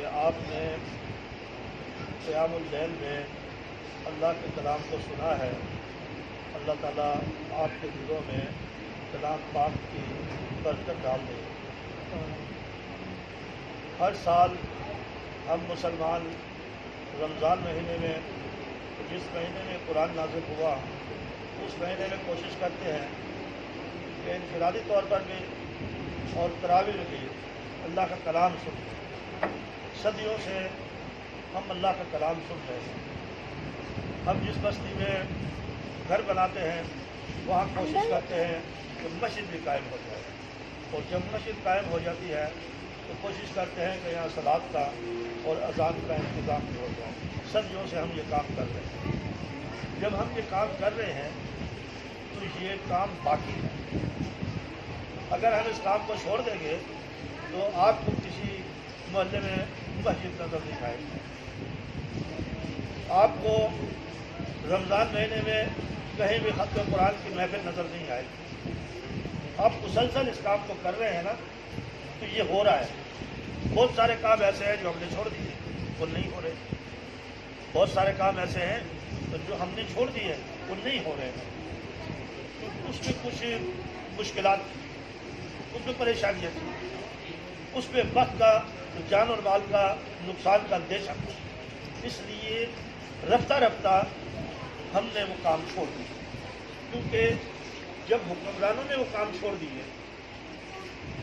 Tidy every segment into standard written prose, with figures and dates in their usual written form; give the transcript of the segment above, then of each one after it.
آپ نے قیام اللیل میں اللہ کے کلام کو سنا ہے۔ اللہ تعالیٰ آپ کے دلوں میں کلام پاک کی برکت ڈال دے۔ ہر سال ہم مسلمان رمضان مہینے میں، جس مہینے میں قرآن نازل ہوا، اس مہینے میں کوشش کرتے ہیں کہ انفرادی طور پر بھی اور تراویح میں بھی اللہ کا کلام سنیں۔ صدیوں سے ہم اللہ کا کلام سن رہے ہیں۔ ہم جس بستی میں گھر بناتے ہیں وہاں کوشش کرتے ہیں کہ مسجد بھی قائم ہو جائے، اور جب مسجد قائم ہو جاتی ہے تو کوشش کرتے ہیں کہ یہاں صلاۃ کا اور اذان کا انتظام بھی ہو جائے۔ صدیوں سے ہم یہ کام کر رہے ہیں۔ جب ہم یہ کام کر رہے ہیں تو یہ کام باقی ہے۔ اگر ہم اس کام کو چھوڑ دیں گے تو آپ کو کسی محلے میں مسجد نظر نہیں آئے گی، آپ کو رمضان مہینے میں کہیں بھی ختم قرآن کی محفل نظر نہیں آئے گی۔ آپ مسلسل اس کام کو کر رہے ہیں نا، تو یہ ہو رہا ہے۔ بہت سارے کام ایسے ہیں جو ہم نے چھوڑ دیے، وہ نہیں ہو رہے۔ بہت سارے کام ایسے ہیں جو ہم نے چھوڑ دیے، وہ نہیں ہو رہے ہیں۔ اس میں کچھ مشکلات، اس میں پریشانیاں تھیں، اس میں وقت کا، جان اور مال کا نقصان کا اندیشہ۔ اس لیے رفتہ رفتہ ہم نے وہ کام چھوڑ دیے، کیونکہ جب حکمرانوں نے وہ کام چھوڑ دیے،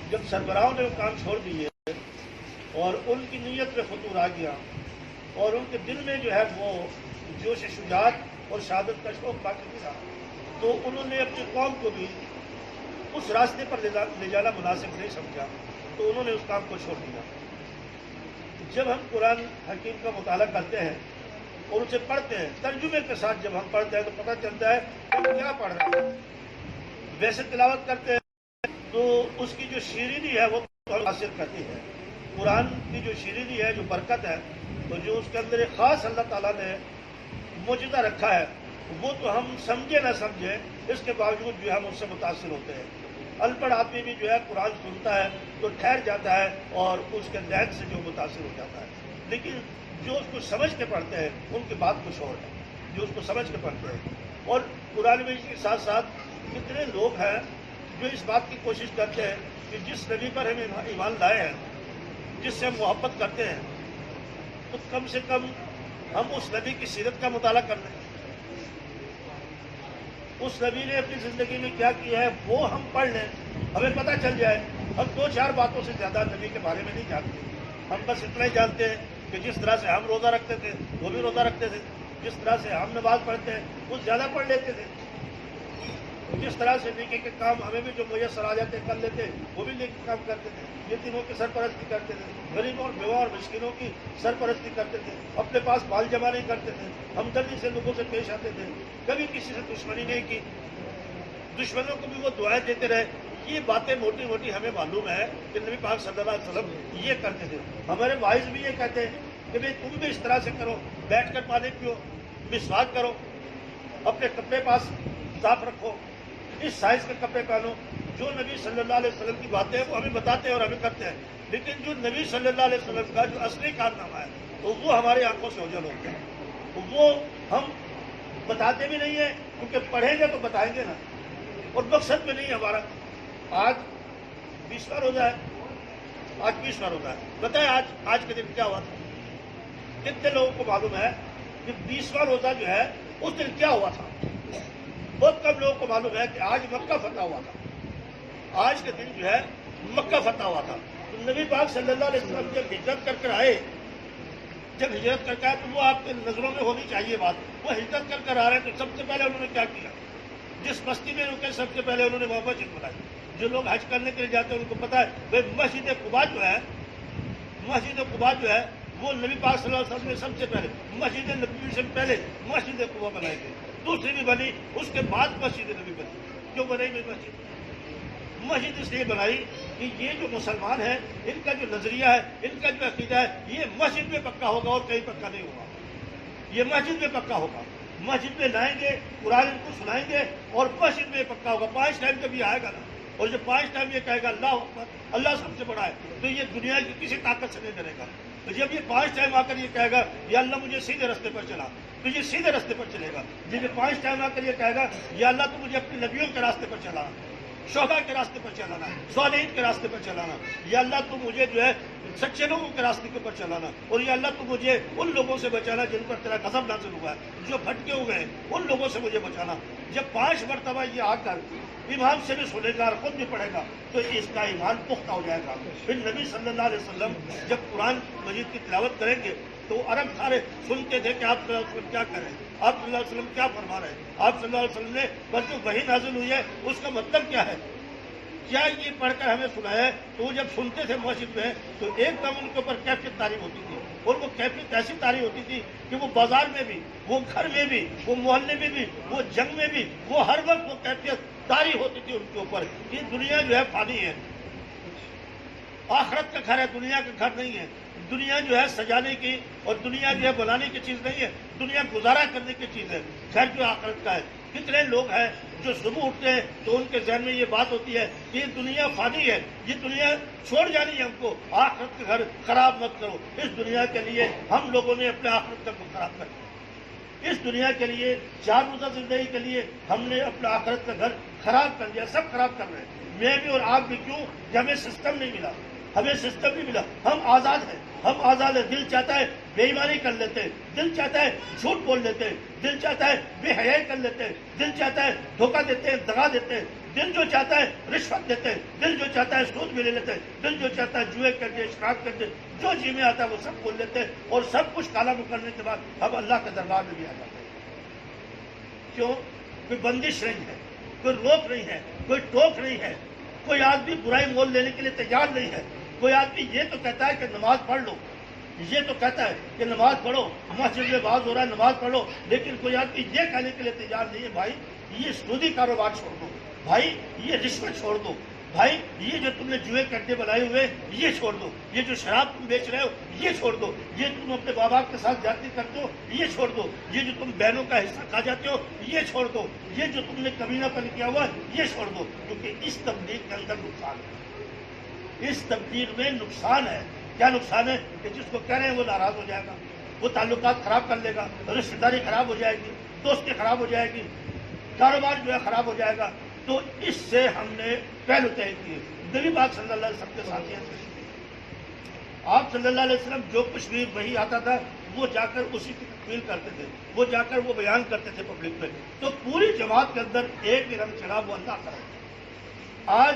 جب سربراہوں نے وہ کام چھوڑ دیے اور ان کی نیت میں فتور آ گیا اور ان کے دل میں جو ہے وہ جوش شجاعت اور شہادت کا شوق باقی نہیں رہا، تو انہوں نے اپنی قوم کو بھی اس راستے پر لے جانا مناسب نہیں سمجھا، تو انہوں نے اس کام کو چھوڑ دیا۔ جب ہم قرآن حکیم کا مطالعہ کرتے ہیں اور اسے پڑھتے ہیں، ترجمے کے ساتھ جب ہم پڑھتے ہیں تو پتہ چلتا ہے کہ ہم کیا پڑھ رہے ہیں۔ ویسے تلاوت کرتے ہیں تو اس کی جو شیرینی ہے وہ ہم حاصل کرتی ہے۔ قرآن کی جو شیرینی ہے، جو برکت ہے، تو جو اس کے اندر ایک خاص اللہ تعالیٰ نے موجودہ رکھا ہے، وہ تو ہم سمجھے نہ سمجھے، اس کے باوجود جو ہم اس سے متاثر ہوتے ہیں۔ ان پڑھ آدمی بھی جو ہے قرآن سنتا ہے تو ٹھہر جاتا ہے اور اس کے ذہن سے جو متاثر ہو جاتا ہے، لیکن جو اس کو سمجھ کے پڑھتے ہیں ان کی بات کچھ اور ہے، جو اس کو سمجھ کے پڑھتے ہیں۔ اور قرآن مجید کے ساتھ ساتھ کتنے لوگ ہیں جو اس بات کی کوشش کرتے ہیں کہ جس نبی پر ہم ایمان لائے ہیں، جس سے ہم محبت کرتے ہیں، تو کم سے کم ہم اس نبی کی سیرت کا مطالعہ کر لیں، اس نبی نے اپنی زندگی میں کیا کیا ہے وہ ہم پڑھ لیں، ہمیں پتہ چل جائے۔ ہم دو چار باتوں سے زیادہ نبی کے بارے میں نہیں جانتے، ہم بس اتنا ہی جانتے ہیں کہ جس طرح سے ہم روزہ رکھتے تھے وہ بھی روزہ رکھتے تھے، جس طرح سے ہم نماز پڑھتے ہیں وہ زیادہ پڑھ لیتے تھے، جس طرح سے نیکی کے کام ہمیں بھی جو میسر آ جاتے کر لیتے، وہ بھی نیکی کام کرتے تھے، یتیموں کی سرپرستی کرتے تھے، غریبوں اور بیوہ اور مسکینوں کی سرپرستی کرتے تھے، اپنے پاس مال جمع نہیں کرتے تھے، ہمدردی سے لوگوں سے پیش آتے تھے، کبھی کسی سے دشمنی نہیں کی، دشمنوں کو بھی وہ دعائیں دیتے رہے۔ یہ باتیں موٹی موٹی ہمیں معلوم ہے کہ نبی پاک صلی اللہ علیہ وسلم یہ کرتے تھے۔ ہمارے واعظ بھی یہ کہتے ہیں کہ بھئی تم بھی اس طرح سے کرو، بیٹھ کر پانی پیو، مسواک کرو، اپنے کپڑے پاس صاف رکھو، اس سائز کے کپڑے پہنو۔ جو نبی صلی اللہ علیہ وسلم کی باتیں ہیں وہ ہمیں بتاتے ہیں اور ہمیں کرتے ہیں، لیکن جو نبی صلی اللہ علیہ وسلم کا جو اصلی کارنامہ ہے تو وہ ہماری آنکھوں سے اوجھل ہوتا ہے، وہ ہم بتاتے بھی نہیں ہیں، کیونکہ پڑھیں گے تو بتائیں گے نا، اور مقصد میں نہیں ہمارا۔ آج 20واں روزہ ہے، آج 20واں روزہ ہے، بتائیں آج کے دن کیا ہوا تھا؟ کتنے لوگوں کو معلوم ہے کہ 20واں روزہ جو ہے اس دن کیا ہوا تھا؟ بہت کم لوگوں کو معلوم ہے کہ آج مکہ فتح ہوا تھا، آج کے دن جو ہے مکہ فتح ہوا تھا۔ تو نبی پاک صلی اللہ علیہ وسلم جب ہجرت کر کر آئے، جب ہجرت کر کے آئے تو وہ آپ کے نظروں میں ہونی چاہیے بات، وہ ہجرت کر کر آ رہے ہیں تو سب سے پہلے انہوں نے کیا کیا؟ جس بستی میں رکے سب سے پہلے انہوں نے وہاں مسجد بنائی۔ جو لوگ حج کرنے کے لیے جاتے ہیں ان کو پتا ہے بھائی مسجد قباء جو ہے، مسجد قباء جو ہے وہ نبی پاک صلی اللہ علیہ وسلم نے سب سے پہلے، مسجد نبوی سے پہلے مسجد قباء بنائی گئی، دوسری بھی بنی، اس کے بعد مسجد نبی بنی، جو بنائی گئی مسجد اس لیے بنائی کہ یہ جو مسلمان ہیں ان کا جو نظریہ ہے، ان کا جو عقیدہ ہے، یہ مسجد میں پکا ہوگا اور کہیں پکا نہیں ہوگا، یہ مسجد میں پکا ہوگا، مسجد میں لائیں گے، قرآن ان کو سنائیں گے اور مسجد میں پکا ہوگا۔ 5 ٹائم کبھی آئے گا نا، اور جب 5 ٹائم یہ کہے گا اللہ اکبر، اللہ سب سے بڑا ہے، تو یہ دنیا کی کسی طاقت سے نہیں ڈرے گا، تو جب یہ 5 ٹائم آ کر یہ کہے گا یا اللہ مجھے سیدھے راستے پر چلا، تو یہ سیدھے راستے پر چلے گا۔ جب یہ 5 ٹائم آ کر یہ کہے گا یا اللہ تو مجھے اپنے نبیوں کے راستے پر چلانا، شہداء کے راستے پر چلانا، صالحین کے راستے پر چلانا، یا اللہ تو مجھے جو ہے سچے لوگوں کے راستے کے اوپر چلانا، اور یا اللہ تو مجھے ان لوگوں سے بچانا جن پر تیرا غضب نازل ہوا ہے، جو بھٹکے ہوئے ہیں ان لوگوں سے مجھے بچانا۔ جب 5 مرتبہ یہ آ کر امام سے بھی سنے گا اور خود بھی پڑھے گا تو اس کا ایمان پختہ ہو جائے گا۔ پھر نبی صلی اللہ علیہ وسلم جب قرآن مجید کی تلاوت کریں گے تو عرب سارے سنتے تھے کہ آپ صلی اللہ علیہ وسلم کیا کریں، آپ صلی اللہ علیہ وسلم کیا فرما رہے ہیں، آپ صلی اللہ علیہ وسلم نے بس جو وحی نازل ہوئی ہے اس کا مطلب کیا ہے، کیا یہ پڑھ کر ہمیں سنایا ہے۔ تو وہ جب سنتے تھے مسجد میں تو ایک دم ان کے اوپر کیفیت طاری ہوتی تھی، اور وہ کیفیت ایسی طاری ہوتی تھی کہ وہ بازار میں بھی، وہ گھر میں بھی، وہ محلے میں بھی، وہ جنگ میں بھی، وہ ہر وقت وہ کیفیت طاری ہوتی تھی ان کے اوپر۔ یہ دنیا جو ہے فانی ہے، آخرت کا گھر ہے، دنیا کا گھر نہیں ہے۔ دنیا جو ہے سجانے کی اور دنیا جو ہے بنانے کی چیز نہیں ہے، دنیا گزارا کرنے کی چیز ہے، گھر جو آخرت کا ہے۔ کتنے لوگ ہیں جو صبح اٹھتے ہیں تو ان کے ذہن میں یہ بات ہوتی ہے کہ یہ دنیا فانی ہے، یہ دنیا چھوڑ جانی ہے ہم کو، آخرت کا گھر خراب مت کرو۔ اس دنیا کے لیے ہم لوگوں نے اپنے آخرت کا گھر خراب کر دیا، اس دنیا کے لیے 4 روزہ زندگی کے لیے ہم نے اپنا آخرت کا گھر خراب کر دیا، سب خراب کر رہے ہیں۔ میں بھی اور آپ بھی، کیوں کہ ہمیں سسٹم نہیں ملا، ہمیں سسٹم نہیں ملا، ہم آزاد ہیں، ہم آزاد ہیں۔ دل چاہتا ہے بے ایمانی کر لیتے ہیں، دل چاہتا ہے جھوٹ بول لیتے ہیں، دل چاہتا ہے بے حیائی کر لیتے ہیں، دل چاہتا ہے دھوکہ دیتے ہیں، دغا دیتے ہیں، دل جو چاہتا ہے رشوت دیتے ہیں، دل جو چاہتا ہے سود بھی لے لیتے ہیں، دل جو چاہتا ہے جوئے کر دے، شراب کر دے، جو جی میں آتا ہے وہ سب بول لیتے ہیں، اور سب کچھ کالا کرنے کے بعد ہم اللہ کے دربار میں بھی آ جاتے ہیں۔ کیوں؟ کوئی بندش نہیں ہے، کوئی روک نہیں ہے، کوئی ٹوک نہیں ہے، کوئی آدمی برائی مول لینے کے لیے تیار نہیں ہے۔ کوئی آدمی یہ تو کہتا ہے کہ نماز پڑھ لو، یہ تو کہتا ہے کہ نماز پڑھو، مسجد میں باز ہو رہا ہے نماز پڑھ لو، لیکن کوئی آدمی یہ کہنے کے لیے تیار نہیں ہے بھائی یہ سودی کاروبار چھوڑ دو، بھائی یہ رشوت چھوڑ دو، بھائی یہ جو تم نے جوئے کٹے بنائے ہوئے یہ چھوڑ دو، یہ جو شراب تم بیچ رہے ہو یہ چھوڑ دو، یہ تم اپنے ماں باپ کے ساتھ زیادتی کرتے ہو یہ چھوڑ دو، یہ جو تم بہنوں کا حصہ کھا جاتے ہو یہ چھوڑ دو، یہ جو تم نے کمینہ پن کیا ہوا یہ چھوڑ دو، کیونکہ اس تبلیغ کے اندر نقصان ہے، اس تبدیل میں نقصان ہے۔ کیا نقصان ہے؟ کہ جس کو کہہ رہے ہیں وہ ناراض ہو جائے گا، وہ تعلقات خراب کر لے گا، رشتہ داری خراب ہو جائے گی، دوستی خراب ہو جائے گی، کاروبار جو ہے خراب ہو جائے گا۔ تو اس سے ہم نے پہلو طے کیے، نبی پاک صلی اللہ علیہ وسلم کے ساتھ آپ صلی اللہ علیہ وسلم جو کچھ بھی وہی آتا تھا وہ جا کر اسی کی تکمیل کرتے تھے، وہ جا کر وہ بیان کرتے تھے پبلک میں۔ تو پوری جماعت کے اندر ایک ہی رنگ چڑھا، وہ اللہ کا ہے۔ آج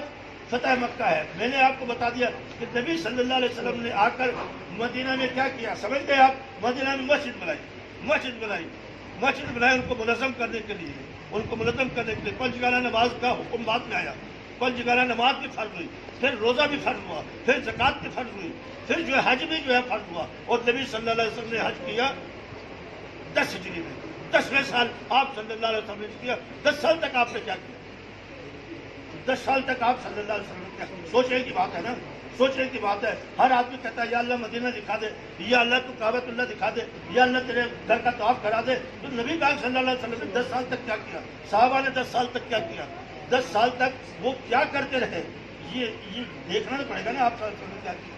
فتح مکہ ہے، میں نے آپ کو بتا دیا کہ نبی صلی اللہ علیہ وسلم نے آ کر مدینہ میں کیا کیا، سمجھ گئے آپ؟ مدینہ میں مسجد بنائی ان کو منظم کرنے کے لیے، ان کو منظم کرنے کے لیے۔ پنجگانہ نماز کا حکم بعد میں آیا، پنجگانہ نماز بھی فرض ہوئی، پھر روزہ بھی فرض ہوا، پھر زکوٰۃ بھی فرض ہوئی، پھر جو ہے حج بھی جو ہے فرض ہوا، اور نبی صلی اللہ علیہ وسلم نے حج کیا 10 ہجری میں، 10ویں سال آپ صلی اللہ علیہ وسلم نے کیا۔ 10 سال تک آپ نے کیا کیا؟ 10 سال تک آپ صلی اللہ علیہ وسلم نے کیا؟ سوچنے کی بات ہے نا، سوچنے کی بات ہے۔ ہر آدمی کہتا ہے یا اللہ مدینہ دکھا دے، یا اللہ تو کعبۃ اللہ دکھا دے، یا اللہ تیرے گھر کا طواف کرا دے۔ تو نبی پاک صلی اللہ علیہ وسلم نے 10 سال تک کیا کیا؟ صحابہ نے 10 سال تک کیا کیا؟ 10 سال تک وہ کیا کرتے رہے، یہ دیکھنا پڑے گا نا۔ آپ صلی اللہ علیہ وسلم نے کیا کیا؟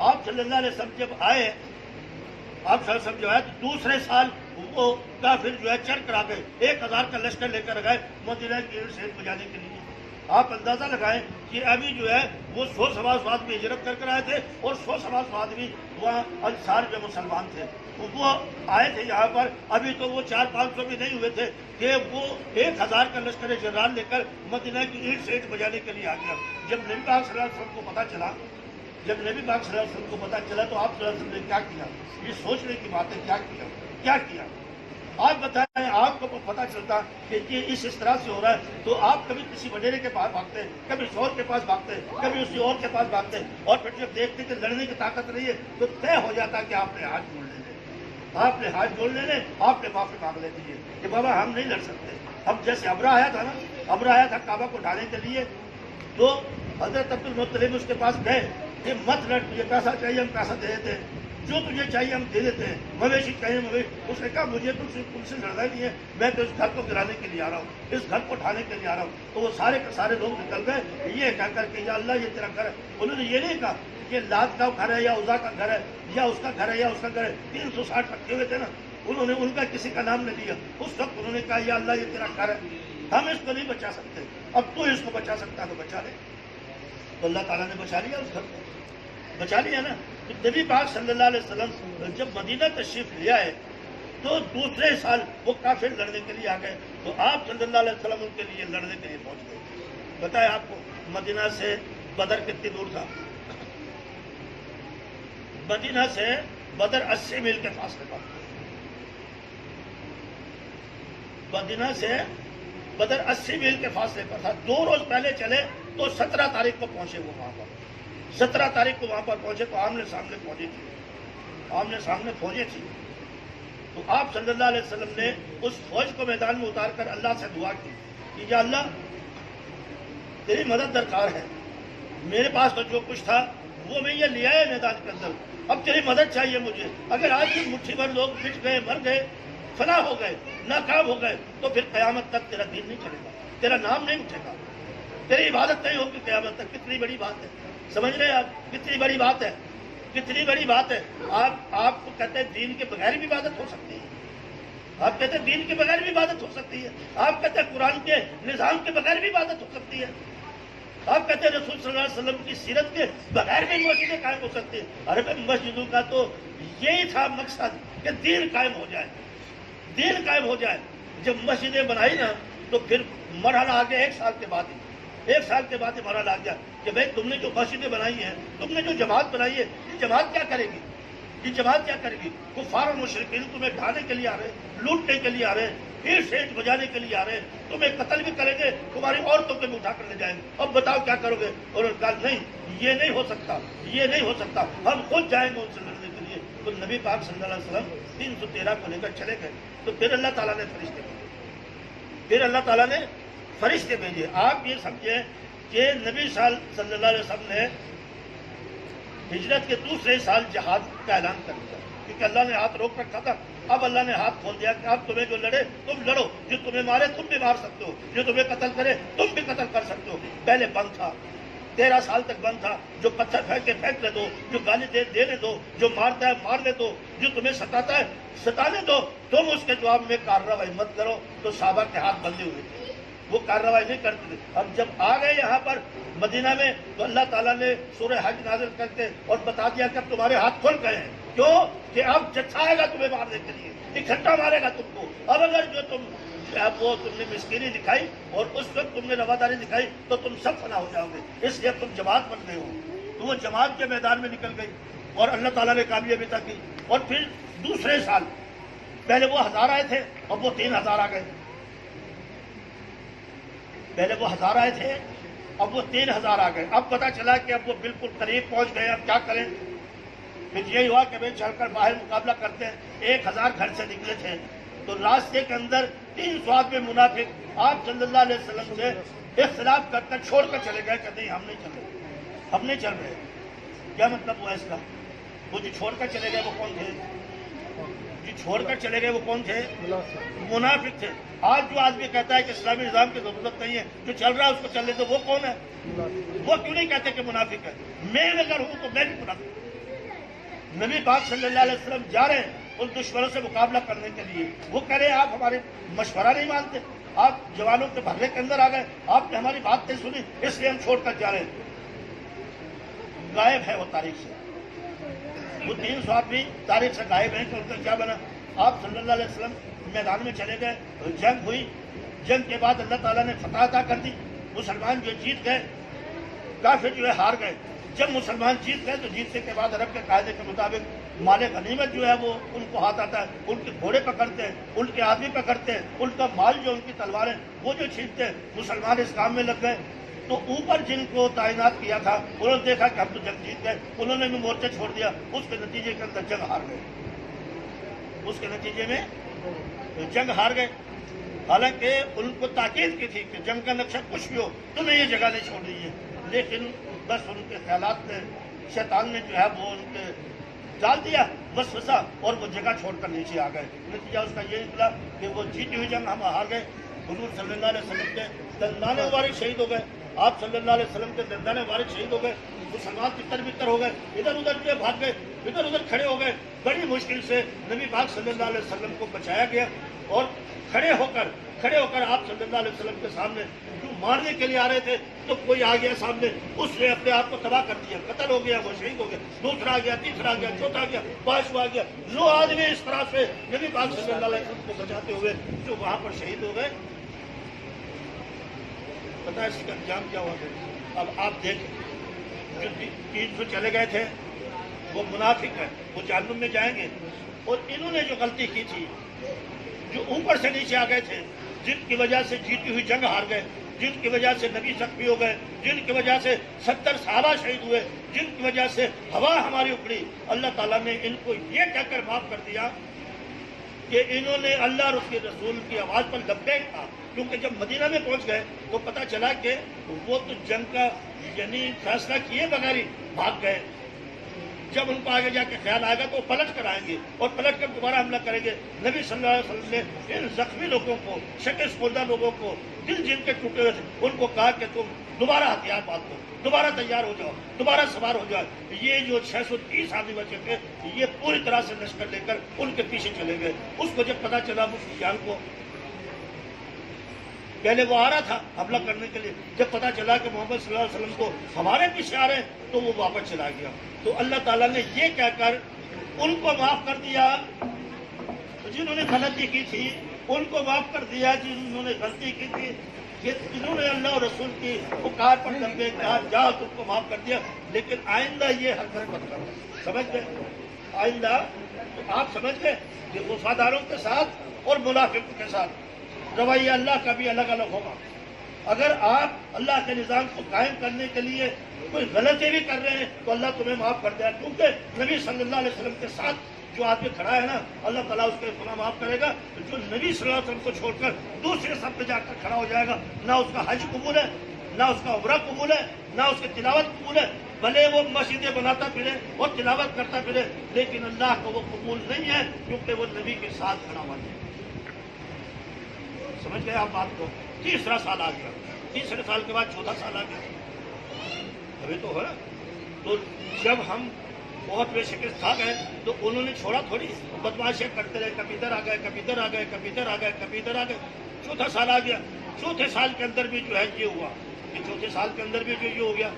آپ صلی اللہ علیہ وسلم جب آئے، آپ صلی اللہ علیہ وسلم جو ہے دوسرے سال وہ کافر جو ہے چر کرا گئے، 1000 کا لشکر لے کر گئے مدینہ کی شہر بجانے کے لیے۔ آپ اندازہ لگائیں کہ ابھی جو ہے وہ 100 سوا سو آدمی ہجرت کر آئے تھے، اور 100 سوا سو آدمی وہاں انصار جو مسلمان تھے وہ آئے تھے یہاں پر۔ ابھی تو وہ 400-500 بھی نہیں ہوئے تھے کہ وہ 1000 کا لشکر جنرال لے کر مدینہ کی اینٹ سے اینٹ بجانے کے لیے آ گیا۔ جب نبی پاک صلی اللہ علیہ وسلم کو پتہ چلا، تو آپ صلی اللہ علیہ وسلم نے کیا کیا؟ یہ سوچنے کی بات ہے، کیا کیا؟ آپ بتائیں، آپ کو پتہ چلتا کہ یہ اس طرح سے ہو رہا ہے تو آپ کبھی کسی وڈیرے کے پاس بھاگتے ہیں، کبھی شوہر کے پاس بھاگتے ہیں، کبھی اسی اور کے پاس بھاگتے ہیں، اور پھر جب دیکھتے کہ لڑنے کی طاقت نہیں ہے تو طے ہو جاتا کہ آپ نے ہاتھ جوڑ لینے، آپ نے معافی مانگ لینی ہے کہ بابا ہم نہیں لڑ سکتے۔ ہم جیسے ابرا آیا تھا کعبہ کو ڈھانے کے لیے، تو حضرت عبد المطلب اس کے پاس گئے کہ مت لڑ، تجھے پیسہ چاہیے ہم پیسہ دے دیتے ہیں، جو تجھے چاہیے ہم دے دیتے ہیں، مویشی چاہیے مویشی۔ اس نے کہا مجھے تم سے لڑنا نہیں ہے، میں تو اس گھر کو گرانے کے لیے آ رہا ہوں، اس گھر کو اٹھانے کے لیے آ رہا ہوں۔ تو وہ سارے کے سارے لوگ نکل گئے یہ کہہ کر کہ یا اللہ یہ تیرا گھر ہے۔ انہوں نے یہ نہیں کہا یہ لات کا گھر ہے یا عزا کا گھر ہے یا اس کا گھر ہے یا اس کا گھر ہے، 360 رکھے ہوئے تھے نا، انہوں نے ان کا کسی کا نام نہیں لیا. اس وقت انہوں نے کہا یا اللہ یہ تیرا گھر ہے، ہم اس کو نہیں بچا سکتے، اب تو اس کو بچا سکتا تو بچا لے. تو اللہ تعالیٰ نے بچا لیا، اس گھر کو بچا لیا نا. تو نبی پاک صلی اللہ علیہ وسلم جب مدینہ تشریف لے آئے تو دوسرے سال وہ کافر لڑنے کے لیے آ گئے، تو آپ صلی اللہ علیہ وسلم ان کے لیے لڑنے کے لیے پہنچ گئے. بتائیں آپ کو مدینہ سے بدر کتنی دور تھا؟ مدینہ سے بدر 80 میل کے فاصلے پر. مدینہ سے بدر 80 میل کے فاصلے پر تھا. 2 روز پہلے چلے تو 17 تاریخ کو پہنچے وہ وہاں پر. 17 تاریخ کو وہاں پر پہنچے تو آمنے سامنے فوجیں تھی، آمنے سامنے فوجیں تھی. تو آپ صلی اللہ علیہ وسلم نے اس فوج کو میدان میں اتار کر اللہ سے دعا کی کہ یا اللہ تیری مدد درکار ہے، میرے پاس تو جو کچھ تھا وہ میں یہ لے آیا میدان کے اندر، اب تیری مدد چاہیے مجھے. اگر آج بھی مٹھی بھر لوگ پٹ گئے، مر گئے، فنا ہو گئے، ناکام ہو گئے، تو پھر قیامت تک تیرا دین نہیں چلے گا، تیرا نام نہیں اٹھے گا، تیری عبادت نہیں ہوگی قیامت تک. کتنی بڑی بات ہے، سمجھ رہے ہیں آپ؟ کتنی بڑی بات ہے، کتنی بڑی بات ہے. آپ کو کہتے ہیں دین کے بغیر بھی عبادت ہو سکتی ہے، آپ کہتے ہیں دین کے بغیر بھی عبادت ہو سکتی ہے، آپ کہتے ہیں قرآن کے نظام کے بغیر بھی عبادت ہو سکتی ہے، آپ کہتے ہیں رسول صلی اللہ علیہ وسلم کی سیرت کے بغیر بھی مسجدیں قائم ہو سکتی ہیں. ارے بھائی مسجدوں کا تو یہی تھا مقصد کہ دین قائم ہو جائے، دین قائم ہو جائے. جب مسجدیں بنائی نا تو پھر مرحلہ آ گیا 1 سال کے بعد ہی، 1 سال کے بعد ہی مرحلہ آ گیا کہ بھائی تم نے جو مسجدیں بنائی ہیں، تم نے جو جماعت بنائی ہے، یہ جماعت کیا کرے گی؟ یہ جماعت کیا کرے گی؟ کفار و مشرکین تمہیں ڈھانے کے لیے آ رہے ہیں، لوٹنے کے لیے آ رہے ہیں، پھر سیٹ بجانے کے لیے آ رہے ہیں، تمہیں قتل بھی کریں گے، تمہاری عورتوں کو بھی اٹھا کر لے جائیں گے. اب بتاؤ کیا کرو گے؟ اور کہا نہیں یہ نہیں ہو سکتا، یہ نہیں ہو سکتا، ہم خود جائیں گے ان سے لڑنے کے لیے. تو نبی پاک صلی اللہ علیہ وسلم 313 کو لے کر چلے گئے. تو پھر اللہ تعالیٰ نے فرشتے بھیجے، پھر اللہ تعالیٰ نے فرشتے بھیجے. آپ یہ سمجھیں کہ نبی صلی اللہ علیہ وسلم نے ہجرت کے دوسرے سال جہاد کا اعلان کر دیا، کیونکہ اللہ نے ہاتھ روک رکھا تھا. اب اللہ نے ہاتھ کھول دیا کہ اب تمہیں جو لڑے تم لڑو، جو تمہیں مارے تم بھی مار سکتے ہو، جو تمہیں قتل کرے تم بھی قتل کر سکتے ہو. پہلے بند تھا، 13 سال تک بند تھا. جو پتھر پھینکنے دو، جو گالی دینے دو، جو مارتا ہے مارنے دو، جو تمہیں ستاتا ہے ستانے دو. تم اس کے جواب میں کارروائی مت کرو. تو صحابہ کے ہاتھ بندھے ہوئے تھے، وہ کارروائی نہیں کرتے تھے. اب جب آ گئے یہاں پر مدینہ میں تو اللہ تعالیٰ نے سورہ حج نازل کرتے اور بتا دیا کہ اب تمہارے ہاتھ کھل گئے ہیں. کیوں؟ کہ اب جتھا آئے گا تمہیں مارنے کے لیے، اکٹھا مارے گا تم کو. اب اگر جو تم نے مسکینی دکھائی اور اس وقت تم نے رواداری دکھائی تو تم سب فنا ہو جاؤ گے. اس لیے تم جماعت بن گئے ہو. تو وہ جماعت کے میدان میں نکل گئی اور اللہ تعالیٰ نے کامیابی عطا کی. اور پھر دوسرے سال پہلے وہ 1000 آئے تھے، اب وہ 3000 آ گئے. پہلے وہ 1000 آئے تھے، اب وہ 3000 آ گئے. اب پتا چلا کہ اب وہ بالکل قریب پہنچ گئے. اب کیا کریں؟ پھر یہ ہوا کہ چل کر باہر مقابلہ کرتے ہیں. 1000 گھر سے نکلے تھے تو راستے کے اندر 300 آدمی منافق آپ صلی اللہ علیہ وسلم سے اختلاف کر کر چھوڑ کر چلے گئے کہ نہیں ہم نہیں چل رہے، ہم نہیں چل رہے. کیا مطلب ہوا اس کا؟ وہ جو چھوڑ کر چلے گئے وہ کون تھے؟ جو چھوڑ کر چلے گئے وہ کون تھے؟ منافق تھے. آج جو آدمی کہتا ہے کہ اسلامی نظام کی ضرورت نہیں ہے، جو چل رہا ہے اس کو چلنے دو، وہ کون ہے؟ وہ کیوں نہیں کہتے کہ منافق ہے؟ میں اگر ہوں تو میں بھی منافق ہوں. نبی پاک صلی اللہ علیہ وسلم جا رہے ہیں ان دشمنوں سے مقابلہ کرنے کے لیے. وہ کہہ رہے ہیں آپ ہمارے مشورہ نہیں مانتے، آپ جوانوں کے بھرنے کے اندر آ گئے، آپ نے ہماری بات نہیں سنی، اس لیے ہم چھوڑ کر جا رہے ہیں. غائب ہے وہ تاریخ سے، وہ 300 آدمی تاریخ سے غائب ہیں. کہ ان کا کیا بنا؟ آپ صلی اللہ علیہ وسلم میدان میں چلے گئے، جنگ ہوئی. جنگ کے بعد اللہ تعالیٰ نے فتح عطا کر دی. مسلمان جو جیت گئے، کافر جو ہے ہار گئے. جب مسلمان جیت گئے تو جیتنے کے بعد عرب کے قاعدے کے مطابق مال غنیمت جو ہے وہ ان کو ہاتھ آتا ہے. ان کے گھوڑے پکڑتے ہیں، ان کے آدمی پکڑتے ہیں، ان کا مال جو ان کی تلواریں وہ جو چھینتے ہیں. مسلمان اس کام میں لگ گئے. تو اوپر جن کو تعینات کیا تھا انہوں نے دیکھا کہ ہم تو جنگ جیت گئے، انہوں نے بھی مورچہ چھوڑ دیا. اس کے نتیجے کے اندر جنگ ہار گئے، اس کے نتیجے میں جنگ ہار گئے. حالانکہ ان کو تاکید کی تھی کہ جنگ کا نقشہ کچھ بھی ہو تمہیں یہ جگہ نہیں چھوڑ رہی ہے. لیکن بس ان کے خیالات نے، شیطان نے جو ہے وہ ان کے ڈال دیا وسوسہ اور وہ جگہ چھوڑ کر نیچے آ گئے. نتیجہ اس کا یہ نکلا کہ وہ جیتی ہوئی جنگ ہم ہار گئے. حضور صلی اللہ علیہ وسلم کے دندان مبارک شہید ہو گئے. آپ صلی اللہ علیہ وسلم کے دندان مبارک شہید ہو گئے. مسلمان تتر بتر ہو گئے، ادھر ادھر جو بھاگ گئے، ادھر ادھر کھڑے ہو گئے. بڑی مشکل سے نبی پاک صلی اللہ علیہ وسلم کو بچایا گیا اور کھڑے ہو کر آپ صلی اللہ علیہ وسلم کے سامنے جو مارنے کے لیے آ رہے تھے تو کوئی آ گیا سامنے، اس نے اپنے آپ کو تباہ کر دیا، قتل ہو گیا، وہ شہید ہو گیا. دوسرا آ گیا، تیسرا آ گیا، چوتھا آ گیا، پانچواں آ گیا. 9 آدمی اس طرح سے نبی پاک صلی اللہ علیہ وسلم کو بچاتے ہوئے جو وہاں پر شہید ہو گئے. پتا ہے اس کا انجام کیا ہوا پھر؟ اب آپ دیکھیں، جو 300 چلے گئے تھے وہ منافق ہیں، وہ جہنم میں جائیں گے. اور انہوں نے جو غلطی کی تھی، جو اوپر سے نیچے آ گئے تھے، جن کی وجہ سے جیتی ہوئی جنگ ہار گئے، جن کی وجہ سے نبی زخمی ہو گئے، جن کی وجہ سے 70 صحابہ شہید ہوئے، جن کی وجہ سے ہوا ہماری اکھڑی، اللہ تعالیٰ نے ان کو یہ کہہ کر معاف کر دیا کہ انہوں نے اللہ اور اس کے رسول کی آواز پر لبیک کہا. کیونکہ جب مدینہ میں پہنچ گئے تو پتہ چلا کہ وہ تو جنگ کا یعنی فیصلہ کیے بغیر ہی بھاگ گئے. جب ان کو آگے جا کے خیال آئے گا تو وہ پلٹ کر آئیں گے اور پلٹ کر دوبارہ حملہ کریں گے. نبی صلی اللہ علیہ وسلم نے ان زخمی لوگوں کو، شکست خوردہ لوگوں کو، دل جن کے ٹوٹے ہوئے تھے، ان کو کہا کہ تم دوبارہ ہتھیار باندھ دو، دوبارہ تیار ہو جاؤ، دوبارہ سوار ہو جاؤ. یہ جو 630 آدمی بچے تھے یہ پوری طرح سے لشکر لے کر ان کے پیچھے چلے گئے. اس کو جب پتا چلا ابو سفیان کو، پہلے وہ آ رہا تھا حملہ کرنے کے لیے، جب پتا چلا کہ محمد صلی اللہ علیہ وسلم کو ہمارے پیچھے آ رہے ہیں تو وہ واپس چلا گیا. تو اللہ تعالیٰ نے یہ کہہ کر ان کو معاف کر دیا جنہوں نے غلطی کی تھی، ان کو معاف کر دیا جنہوں نے غلطی کی تھی. جنہوں نے اللہ اور رسول کی پکار پر لبے کہا جاؤ تم کو معاف کر دیا. لیکن آئندہ یہ حرکت مت کرو. سمجھ گئے؟ آئندہ تو آپ سمجھ گئے کہ وفاداروں کے ساتھ اور منافقوں کے ساتھ رویہ اللہ کا بھی الگ الگ ہوگا. اگر آپ اللہ کے نظام کو قائم کرنے کے لیے کوئی غلطی بھی کر رہے ہیں تو اللہ تمہیں معاف کر دے گا. کیونکہ نبی صلی اللہ علیہ وسلم کے ساتھ جو آدمی کھڑا ہے نا، اللہ تعالیٰ اس کے گناہ معاف کرے گا. جو نبی صلی اللہ علیہ وسلم کو چھوڑ کر دوسرے سب پہ جا کر کھڑا ہو جائے گا، نہ اس کا حج قبول ہے، نہ اس کا عمرہ قبول ہے، نہ اس کی تلاوت قبول ہے. بھلے وہ مسجدیں بناتا پھرے اور تلاوت کرتا پھرے، لیکن اللہ کو وہ قبول نہیں ہے کیونکہ وہ نبی کے ساتھ کھڑا ہوا ہے. سمجھ گئے آپ بات کو؟ تیسرا سال آ گیا، تیسرے سال کے بعد چوتھا سال آ گیا. ابھی تو ہے نا. تو جب ہم بہت بے شکست کھا گئے تو انہوں نے چھوڑا تھوڑی، بدماشیاں کرتے رہے، کبھی ادھر آ گئے، کبھی ادھر آ گئے، کبھی ادھر آ گئے، کبھی ادھر آ گئے. چوتھا سال آ گیا. چوتھے سال کے اندر بھی جو ہے یہ ہوا کہ چوتھے سال کے اندر بھی جو یہ ہو گیا،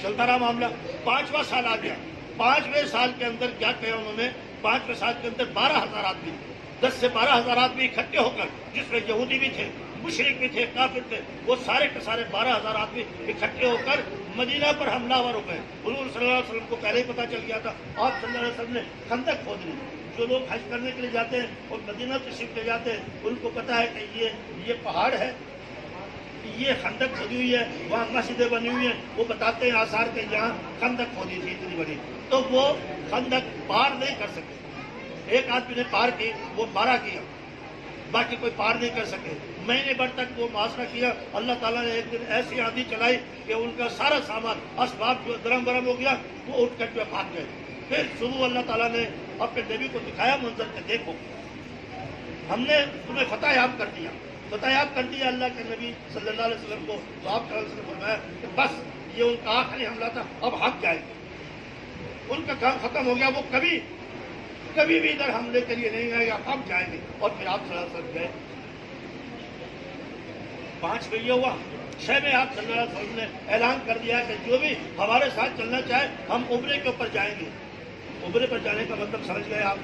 چلتا رہا معاملہ. پانچواں سال آ گیا. 5ویں سال کے اندر کیا کہا انہوں نے؟ 5ویں سال کے اندر 12,000 آدمی، 10 سے 12,000 آدمی اکٹھے ہو کر، جس میں یہودی بھی تھے، مشرک بھی تھے، کافر تھے، وہ سارے کے سارے 12,000 آدمی اکٹھے ہو کر مدینہ پر حملہ آور ہو گئے. حضور صلی اللہ علیہ وسلم کو پہلے ہی پتا چل گیا تھا. آپ صلی اللہ علیہ وسلم نے خندق کھود لی. جو لوگ حج کرنے کے لیے جاتے ہیں اور مدینہ تشریف لے جاتے ہیں ان کو پتا ہے کہ یہ پہاڑ ہے، یہ خندق کھودی ہوئی ہے، وہاں مسجدیں بنی ہوئی ہیں. وہ بتاتے ہیں آثار کے یہاں خندق کھودی تھی اتنی بڑی. تو وہ خندق پار نہیں کر سکے. ایک آدمی نے پار کی، وہ 12 کیا، باقی کوئی پار نہیں کر سکے. مہینے بھر تک وہ محاصرہ کیا. اللہ تعالیٰ نے ایک دن ایسی آندھی چلائی کہ ان کا سارا سامان، اسباب جو درم برم ہو گیا، وہ اٹھ کر جو بھاگ گئے. پھر صبح اللہ تعالیٰ نے اپنے نبی کو دکھایا منظر کہ دیکھو ہم نے تمہیں فتح یاب کر دیا، فتح یاب کر دیا اللہ کے نبی صلی اللہ علیہ وسلم کو. تو آپ صلی اللہ علیہ وسلم نے فرمایا کہ بس یہ ان کا آخری حملہ تھا، اب بھاگ جائے. ان کا کام ختم ہو گیا. وہ کبھی بھی ادھر حملے کے لیے نہیں آئے گا، اب جائیں گے. اور پھر آپ صلی اللہ علیہ وسلم گئے. 5 میں یہ ہوا. 6 میں آپ صلی اللہ علیہ وسلم نے اعلان کر دیا کہ جو بھی ہمارے ساتھ چلنا چاہے ہم عمرے کے اوپر جائیں گے. عمرے پر جانے کا مطلب سمجھ گئے آپ؟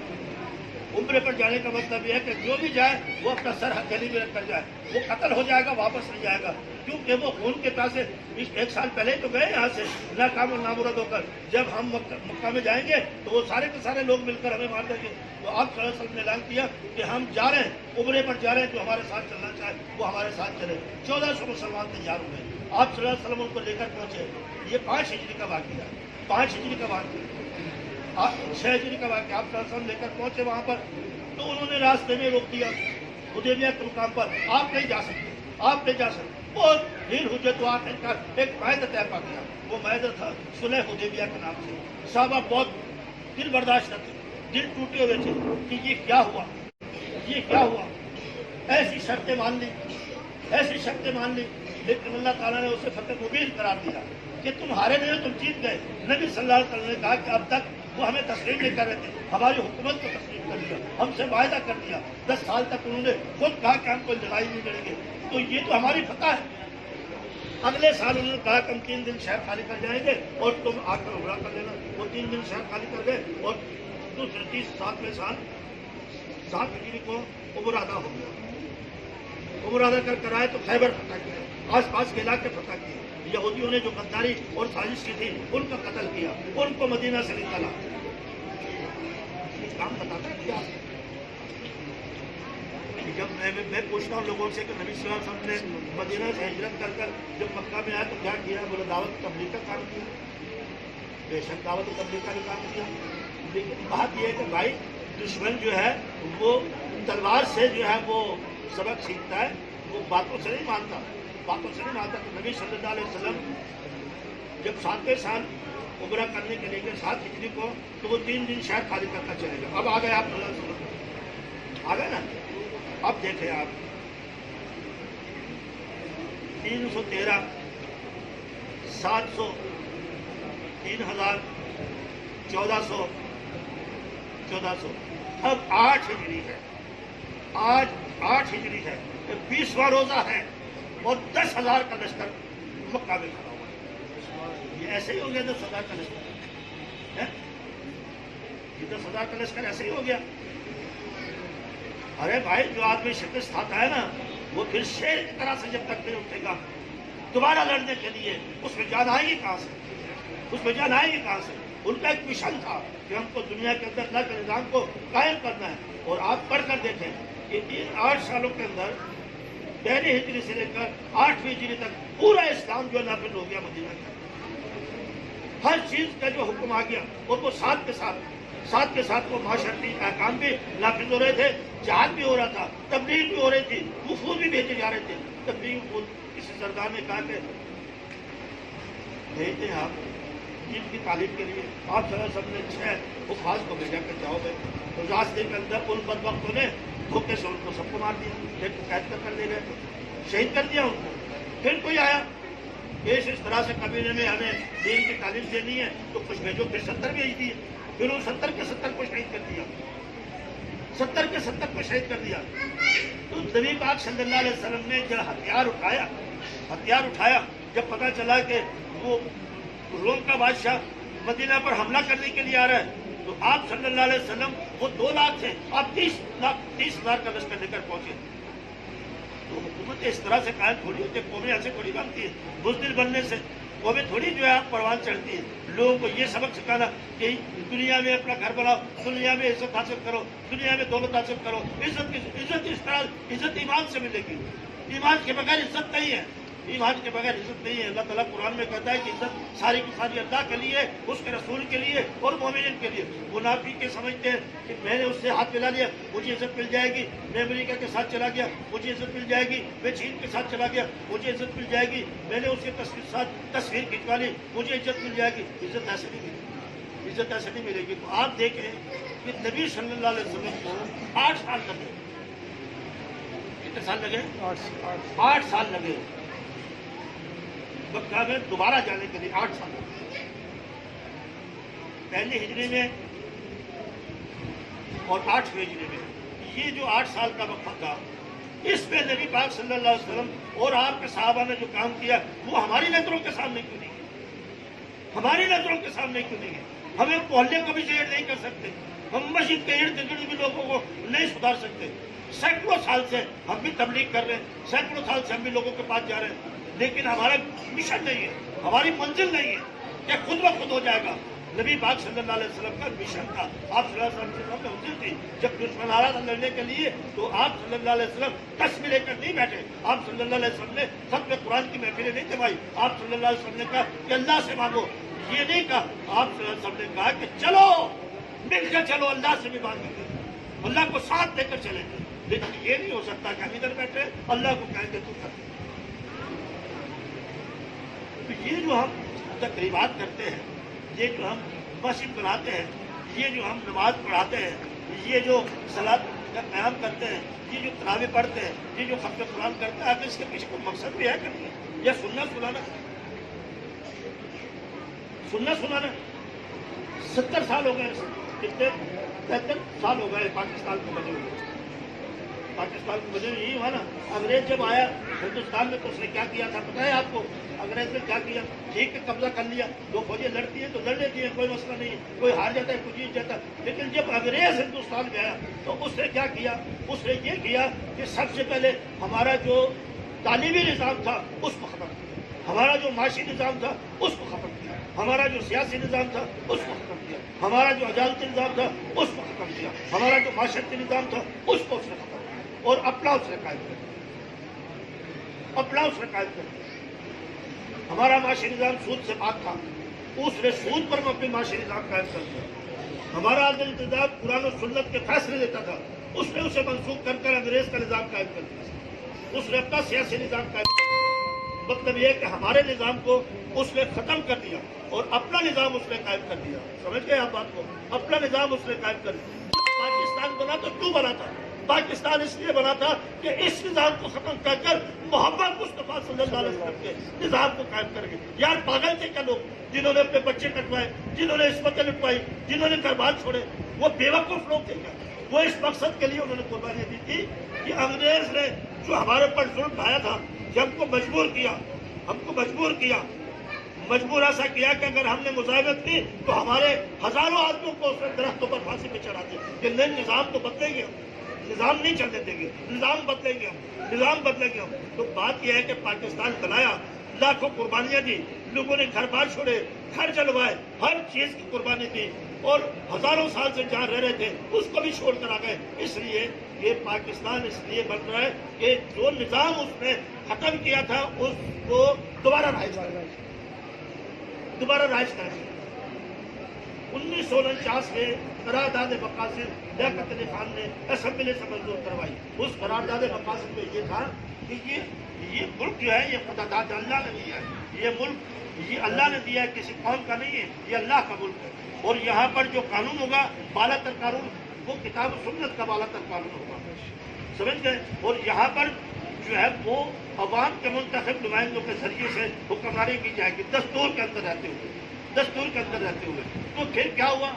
عمرے پر جانے کا مطلب یہ ہے کہ جو بھی جائے وہ اپنا سر ہتھیلی میں رکھ کر جائے. وہ قتل ہو جائے گا، واپس نہیں جائے گا. کیونکہ وہ خون کے پیسے 1 سال پہلے تو گئے یہاں سے ناکام اور نامرد ہو کر. جب ہم مکہ میں جائیں گے تو وہ سارے کے سارے لوگ مل کر ہمیں مار دیں گے. تو آپ صلی اللہ علیہ وسلم نے اعلان کیا کہ ہم جا رہے ہیں عمرے پر جا رہے ہیں، جو ہمارے ساتھ چلنا چاہے وہ ہمارے ساتھ چلے. 1400 مسلمان تیار ہوئے. آپ صلی اللہ علیہ وسلم ان کو لے کر پہنچے. یہ 5 ہجری کا واقعہ ہے. 5 ہجری کا واقعہ، 6 ہجری کا واقعہ. آپ صلی اللہ علیہ وسلم لے کر پہنچے وہاں پر تو انہوں نے راستے میں روک دیا حدیبیہ کے مقام پر. آپ نہیں جا سکتے، آپ نہیں جا سکتے. بہت دیر حجت ہوا کر ایک معاہدہ طے پا گیا. وہ معاہدہ تھا صلح حدیبیہ کے نام سے. صحابہ بہت دل برداشت تھے، دل ٹوٹے ہوئے تھے کہ یہ کیا ہوا، یہ کیا ہوا. ایسی شرطیں مان لی، ایسی شرطیں مان لی. لیکن اللہ تعالیٰ نے اسے فتح مبین قرار دیا کہ تم ہارے نہیں ہو، تم جیت گئے۔ نبی صلی اللہ علیہ وسلم نے کہا کہ اب تک وہ ہمیں تسلیم نہیں کر رہے تھے، ہماری حکومت کو تسلیم کر دیا، ہم سے وعدہ کر دیا، 10 سال تک انہوں نے خود کہا کہ ہم کوئی لڑائی نہیں لڑیں گے، تو یہ تو ہماری فتح ہے۔ اگلے سال انہوں نے کہا کہ ہم 3 دن شہر خالی کر جائیں گے اور تم آ کر عمرہ کر لینا۔ وہ 3 دن شہر خالی کر گئے اور دوسرے 37ویں سال 7 ہجری کو عمر ادا ہو گیا۔ عمر ادا کر آئے تو خیبر فتح کیا، آس پاس کے علاقے فتح کیے۔ یہودیوں نے جو غداری اور سازش کی تھی ان کا قتل کیا، ان کو مدینہ سے نکالا۔ یہ کام بتاتا ہے کیا؟ جب میں پوچھتا ہوں لوگوں سے کہ نبی صلی اللہ علیہ وسلم نے مدینہ سے ہجرت کر کر جب مکہ میں آیا تو کیا کیا؟ بولے دعوت تبلیغ کا کام کیا، بے شک دعوت تبلیغ کا بھی کام کیا، لیکن بات یہ ہے کہ بھائی دشمن جو ہے وہ تلوار سے جو ہے وہ سبق سیکھتا ہے، وہ باتوں سے نہیں مانتا، باتوں سے نہیں مانتا۔ تو نبی صلی اللہ علیہ وسلم جب 7ویں سال عمرہ کرنے کے لیے 7 ہجری کو تو وہ 3 دن شہر خالی کرتا چلے گا۔ اب آ گئے آپ صلی اللہ علیہ وسلم، آ گئے نا؟ اب دیکھیں آپ 313 700 3000 1400 اب 8 ہجری ہے، آج 8 ہجری ہے، 20واں روزہ ہے اور 10,000 کا لشکر مکہ میں کھڑا ہوا ہے۔ یہ ایسے ہی ہو گیا 10,000 کا لشکر، یہ 10,000 کا لشکر ایسے ہی ہو گیا۔ ارے بھائی جو آدمی شکست کھاتا ہے نا وہ پھر شیر کی طرح سے جب تک نہیں اٹھے گا دوبارہ لڑنے کے لیے اس میں جان آئے گی کہاں سے؟ اس میں جان آئے گی کہاں سے؟ ان کا ایک مشن تھا کہ ہم کو دنیا کے اندر اللہ کے نظام کو قائم کرنا ہے، اور آپ پڑھ کر دیکھیں کہ ان 8 سالوں کے اندر 1 ہجری سے لے کر 8ویں ہجری تک پورا اسلام جو نافذ ہو گیا مدینہ کا، ہر چیز کا جو حکم آ گیا، اور وہ ساتھ کے ساتھ وہ معاشرتی احکام بھی نافذ ہو رہے تھے، جہاد بھی ہو رہا تھا، تبلیغ بھی ہو رہی تھی، وفود بھی بھیجے جا رہے تھے۔ تبلیغ کسی سردار نے کہا کہ بھیجتے ہیں آپ جن کی تعلیم کے لیے، آپ صلی اللہ علیہ وسلم نے 6 حفاظ کو بھیجا کہ جاؤ گے، تو راستے کے اندر ان بدبختوں نے دھوکے سے ان کو سب کو مار دیا، ایک کو قید کر لے گئے، شہید کر دیا ان کو۔ پھر کوئی آیا اس طرح سے قبیلے میں ہمیں دین کی تعلیم دینی ہے تو کچھ بھیجو، پھر 70 بھیج دیے، پھر ان 70 کے 70 کو شہید کر دیا، 70 کے 70 کو شہید کر دیا۔ تو نبی پاک صلی اللہ علیہ وسلم نے جب ہتھیار اٹھایا جب پتہ چلا کہ وہ روم کا بادشاہ مدینہ پر حملہ کرنے کے لیے آ رہا ہے، تو آپ صلی اللہ علیہ وسلم وہ 2 لاکھ تھے، آپ 30,000 کا لشکر لے کر پہنچے۔ تو حکومت اس طرح سے قائم تھوڑی ہوتی ہے، قومیں ایسے تھوڑی بنتی ہے، بزدل بننے سے قومیں تھوڑی جو ہے آپ پروان چڑھتی ہے۔ لوگوں کو یہ سبق سکھانا کہ دنیا میں اپنا گھر بناؤ، دنیا میں عزت حاصل کرو، دنیا میں دولت حاصل کرو، عزت اس طرح، عزت ایمان سے ملے گی، ایمان کے بغیر عزت نہیں ہے، ایمان کے بغیر عزت نہیں ہے۔ اللہ تعالیٰ قرآن میں کہتا ہے کہ عزت ساری کی ساری اللہ کے لیے، اس کے رسول کے لیے اور مومنین کے لیے۔ منافق کے سمجھتے ہیں کہ میں نے اس سے ہاتھ ملا لیا مجھے عزت مل جائے گی، میں امریکہ کے ساتھ چلا گیا مجھے عزت مل جائے گی، میں چین کے ساتھ چلا گیا مجھے عزت مل جائے گی، میں نے اس کے ساتھ تصویر کھنچوا لی مجھے عزت مل جائے گی۔ عزت ایسے نہیں ملے گی، عزت ایسے نہیں ملے گی۔ تو آپ دیکھیں کہ نبی صلی اللہ علیہ وسلم کو 8 سال لگے، کتنے سال لگے؟ 8 سال لگے مکہ میں دوبارہ جانے کے لیے، 8 سال۔ 1 ہجری میں اور 8ویں ہجری میں، یہ جو 8 سال کا وقفہ تھا، اس میں نبی پاک صلی اللہ علیہ وسلم اور آپ کے صحابہ نے جو کام کیا وہ ہماری نظروں کے سامنے کیوں نہیں ہے؟ ہماری نظروں کے سامنے کیوں نہیں ہے؟ ہمیں محلے کو بھی شیئر نہیں کر سکتے، ہم مسجد کے ارد گرد بھی لوگوں کو نہیں سدھار سکتے۔ سینکڑوں سال سے ہم بھی تبلیغ کر رہے ہیں، سینکڑوں سال سے ہم بھی لوگوں کے پاس جا رہے ہیں، لیکن ہمارا مشن نہیں ہے، ہماری منزل نہیں ہے کہ خود بخود ہو جائے گا۔ نبی پاک صلی اللہ علیہ وسلم کا مشن تھا، آپ صلی اللہ علیہ وسلم کی منزل تھی۔ جب دشمن آ رہا تھا لڑنے کے لیے تو آپ صلی اللہ علیہ وسلم تسبیح لے کر نہیں بیٹھے، آپ صلی اللہ علیہ وسلم نے ختم قرآن کی محفلیں نہیں جمائی، آپ صلی اللہ علیہ وسلم نے کہا کہ اللہ سے مانگو، یہ نہیں کہا، آپ صلی اللہ علیہ وسلم نے کہا کہ چلو مل کر چلو، اللہ سے بھی مانگیں گے، اللہ کو ساتھ لے کر چلیں گے۔ لیکن یہ نہیں ہو سکتا کہ ہم ادھر بیٹھے اللہ کو کہیں گے تو کر۔ تو یہ جو ہم تقریبات کرتے ہیں، یہ جو ہم مسجد بناتے ہیں، یہ جو ہم نماز پڑھاتے ہیں، یہ جو صلاۃ کا قیام کرتے ہیں، یہ جو تراویح پڑھتے ہیں، یہ جو ختم قرآن کرتے ہیں، آخر اس کے پیچھے کوئی مقصد بھی ہے کہ نہیں؟ یا سننا سنانا 70 سال ہو گئے، کتنے 73 سال ہو گئے پاکستان کو بنے ہوئے. پاکستان کو بنے یہی ہوا نا. انگریز جب آیا ہندوستان میں تو اس نے کیا کیا تھا پتہ ہے آپ کو؟ انگریز نے کیا کیا؟ ٹھیک ہے قبضہ کر لیا، دو فوجیں لڑتی ہیں تو لڑ لیتی ہیں، کوئی مسئلہ نہیں ہے، کوئی ہار جاتا ہے، کوئی جیت جاتا ہے. لیکن جب انگریز ہندوستان میں آیا تو اس نے کیا کیا؟ اس نے یہ کیا کہ سب سے پہلے ہمارا جو تعلیمی نظام تھا اس کو ختم کیا، ہمارا جو معاشی نظام تھا اس کو ختم کیا، ہمارا جو سیاسی نظام تھا اس کو ختم کیا، ہمارا جو عدالتی نظام تھا اس کو ختم کیا، ہمارا جو معاشرتی نظام تھا اس کو اس نے ختم کیا، اور اپنا اس نے قائم کر دیا، اپنا اس نے قائم کر دیا. ہمارا معاشی نظام سود سے پاک تھا، اس نے سود پر اپنی معاشی نظام قائم کر دیا. ہمارا عدالتی نظام قرآن و سنت کے فیصلے دیتا تھا، اس نے اسے منسوخ کر کر انگریز کا نظام قائم کر دیا. اس نے اپنا سیاسی نظام قائم کر دیا. مطلب یہ کہ ہمارے نظام کو اس نے ختم کر دیا اور اپنا نظام اس نے قائم کر دیا. سمجھ گئے آپ بات کو؟ اپنا نظام اس نے قائم کر دیا. پاکستان بنا تو کیوں بنا تھا؟ پاکستان اس لیے بنا تھا کہ اس نظام کو ختم کر کر محمد مصطفیٰ صلی اللہ علیہ وسلم کے نظام کو قائم کر گئے. یار پاگل تھے کیا لوگ جنہوں نے اپنے بچے کٹوائے، جنہوں نے عصمتیں لٹوائی، جنہوں نے گھر بار چھوڑے؟ وہ بے وقوف لوگ تھے کیا؟ وہ اس مقصد کے لیے انہوں نے قربانیاں دی تھی کہ انگریز نے جو ہمارے پر ظلم ڈھایا تھا، کہ ہم کو مجبور کیا، مجبور ایسا کیا کہ اگر ہم نے مزاحمت کی تو ہمارے ہزاروں آدمیوں کو اس نے درختوں پر پھانسی پہ چڑھا دیا کہ نہیں نظام تو بدلیں گے، نظام نہیں چلنے دیں گے، نظام بدلیں گے ہم. تو بات یہ ہے کہ پاکستان بنایا، لاکھوں قربانیاں دی، لوگوں نے گھر بار چھوڑے، گھر جلوائے، ہر چیز کی قربانی دی، اور ہزاروں سال سے جہاں رہ رہے تھے اس کو بھی چھوڑ کر آ گئے. اس لیے یہ پاکستان اس لیے بن رہا ہے کہ جو نظام اس نے ختم کیا تھا اس کو دوبارہ رائج کرنا. 1949 میں قرارداد مقاصد لیاقت علی خان نے اسمبلی سے منظور کروائی. اس قرارداد مقاصد میں یہ تھا کہ یہ ملک جو ہے یہ خدا داد اللہ نے دیا ہے، یہ ملک یہ اللہ نے دیا ہے، کسی قوم کا نہیں ہے، یہ اللہ کا ملک ہے. اور یہاں پر جو قانون ہوگا بالا تر قانون، وہ کتاب و سنت کا بالا تر قانون ہوگا. سمجھ گئے؟ اور یہاں پر جو ہے وہ عوام کے منتخب نمائندوں کے ذریعے سے حکمرانی کی جائے گی، دستور کے اندر رہتے ہوئے. تو پھر کیا ہوا؟